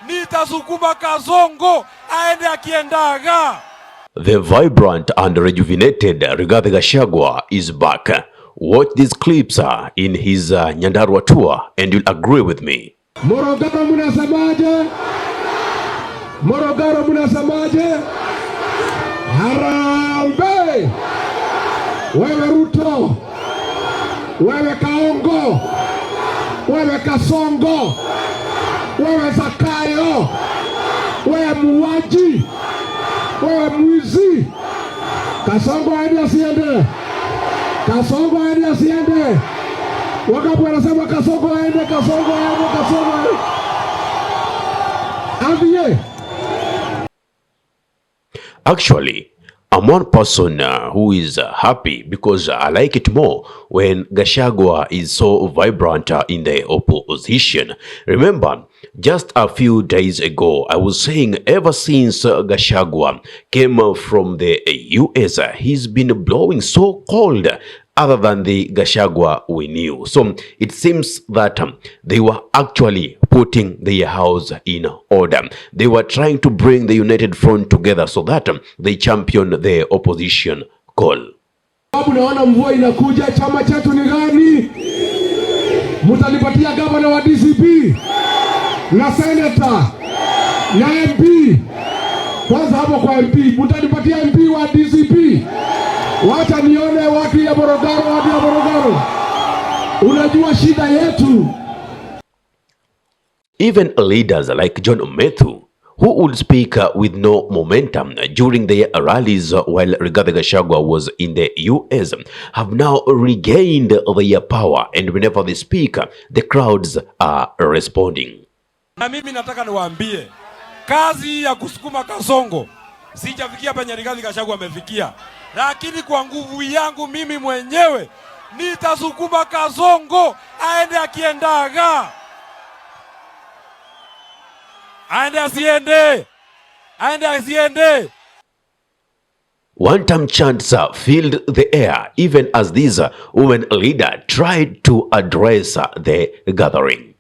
nitasukuma Kasongo aende akiendaga. The vibrant and rejuvenated Rigathi Gachagua is back. Watch these clips in his Nyandarua tour and you'll agree with me. Morogoro munasemaje? Morogoro munasemaje? Harambe! Wewe Ruto, wewe Kaongo, wewe Kasongo, wewe Zakayo, wewe muuaji, wewe mwizi. Kasongo aende asiende. Kasongo aende asiende. Wangapi wanasema Kasongo aende, Kasongo aende, Kasongo aende. Ambie. Actually, I'm one person who is happy because I like it more when Gachagua is so vibrant in the opposition. Remember, just a few days ago, I was saying ever since Gachagua came from the US, he's been blowing so cold other than the Gachagua we knew. So it seems that they were actually putting their house in order. They were trying to bring the United Front together so that they champion the opposition call. Naona mvua inakuja, chama chetu ni gani? Mutalipatia gavana wa DCP na senator na MP. Kwanza hapo kwa MP, mutalipatia MP wa DCP. Wacha nione watu ya Morogoro, watu ya Morogoro. Unajua shida yetu. Even leaders like John Methu, who would speak with no momentum during their rallies while Rigathi Gachagua was in the US, have now regained their power, and whenever they speak, the crowds are responding. Na mimi nataka niwaambie, kazi ya kusukuma Kasongo sijafikia penye Rigathi Gachagua amefikia, lakini kwa nguvu yangu mimi mwenyewe nitasukuma Kasongo aende akiendaga. Aende asiende. Aende asiende. Wantam chants filled the air even as this women leader tried to address the gathering.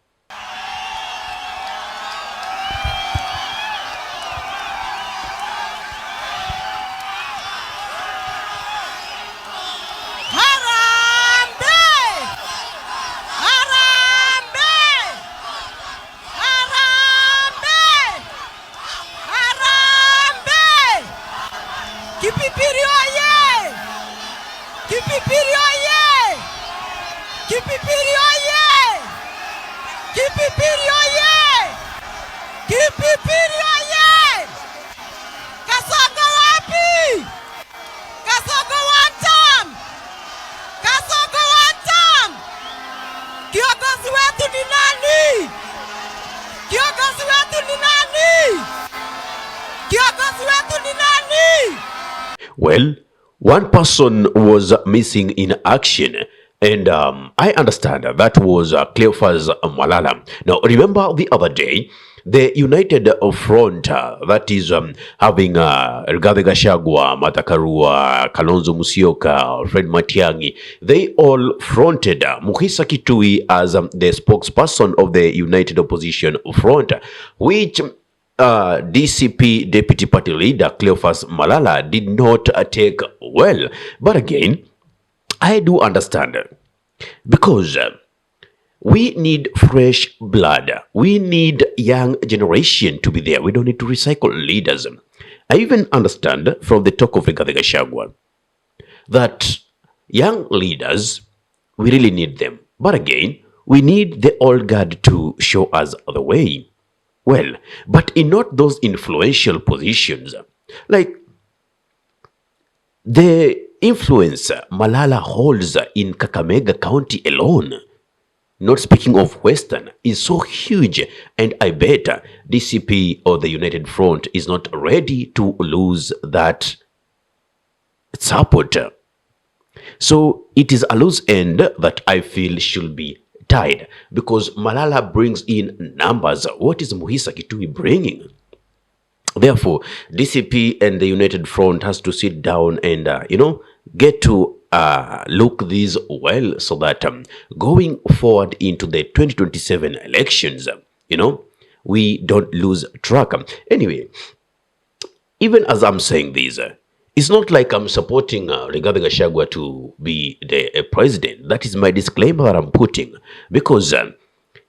Kasongo wapi? Kasongo Wantam! Kasongo Wantam! Kiongozi wetu ni nani? Kiongozi wetu ni nani? Kiongozi wetu ni nani? Well, one person was missing in action, and I understand that was Cleophas Malala. Now, remember the other day, the United Front that is having Rigathi Gachagua, Martha Karua, Kalonzo Musyoka, Fred Matiang'i, they all fronted Mukhisa Kitui as the spokesperson of the United Opposition Front, which DCP Deputy Party Leader Cleophas Malala did not take well. But again, I do understand, because we need fresh blood. We need young generation to be there. We don't need to recycle leaders. I even understand from the talk of Rigathi Gachagua that young leaders, we really need them. But again, we need the old guard to show us the way. Well, but in not those influential positions, like the influence Malala holds in Kakamega County alone, not speaking of Western, is so huge, and I bet DCP or the United Front is not ready to lose that support. So it is a loose end that I feel should be tied, because Malala brings in numbers. What is Mukhisa Kitui bringing? Therefore, DCP and the United Front has to sit down and, get to look these well, so that going forward into the 2027 elections, we don't lose track. Anyway, even as I'm saying this, it's not like I'm supporting Rigathi Gachagua to be the president. That is my disclaimer that I'm putting, because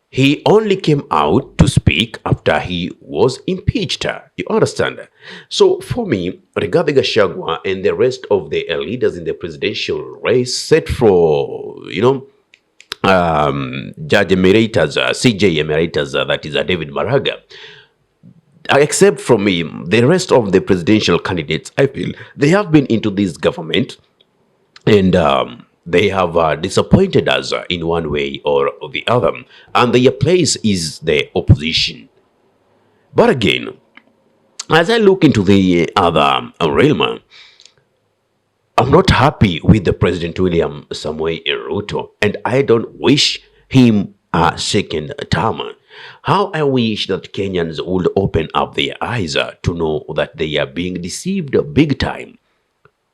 he only came out to speak after he was impeached. You understand? So for me, Rigathi Gachagua and the rest of the leaders in the presidential race set for, Judge Emeritus, CJ Emeritus, that is David Maraga. Except from me, the rest of the presidential candidates, I feel they have been into this government and they have disappointed us in one way or the other, and their place is the opposition. But again, as I look into the other realm, I'm not happy with the President William Samoei Ruto, and I don't wish him a second term. How I wish that Kenyans would open up their eyes to know that they are being deceived big time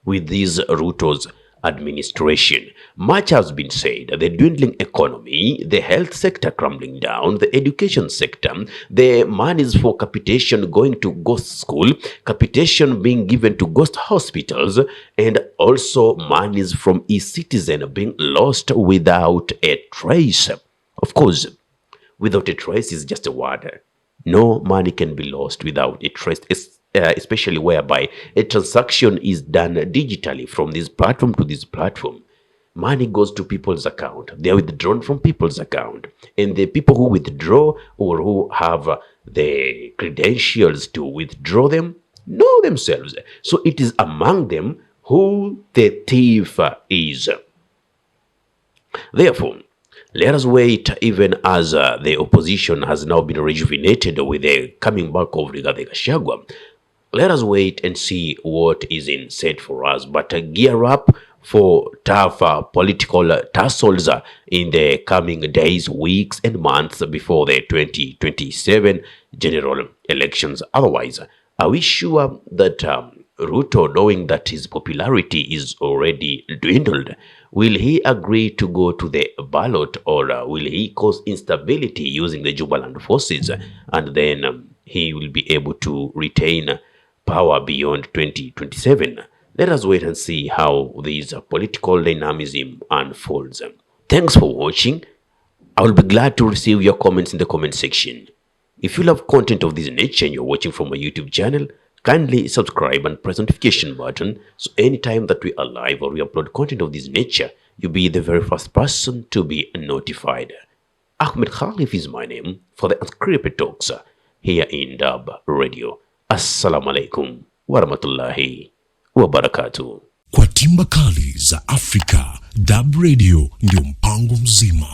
with this Ruto's administration. Much has been said: the dwindling economy, the health sector crumbling down, the education sector, the monies for capitation going to ghost school, capitation being given to ghost hospitals, and also monies from e-citizen being lost without a trace. Of course, without a trace is just a word. No money can be lost without a trace, especially whereby a transaction is done digitally from this platform to this platform. Money goes to people's account. They are withdrawn from people's account. And the people who withdraw or who have the credentials to withdraw them know themselves. So it is among them who the thief is. Therefore, let us wait, even as the opposition has now been rejuvenated with the coming back of Rigathi Gachagua. Let us wait and see what is in set for us. But gear up for tough political tussles in the coming days, weeks, and months before the 2027 general elections. Otherwise, are we sure that Ruto, knowing that his popularity is already dwindled, will he agree to go to the ballot, or will he cause instability using the Jubaland forces, and then he will be able to retain power beyond 2027? Let us wait and see how this political dynamism unfolds. Thanks for watching. I will be glad to receive your comments in the comment section. If you love content of this nature and you're watching from my YouTube channel, kindly subscribe and press the notification button, so anytime that we are live or we upload content of this nature, you'll be the very first person to be notified. Ahmed Khalif is my name for the Unscripted Talks here in Dub Radio. Assalamu alaikum warahmatullahi wabarakatuh. Kwa timba kali za Afrika, Dub Radio ndio mpango mzima.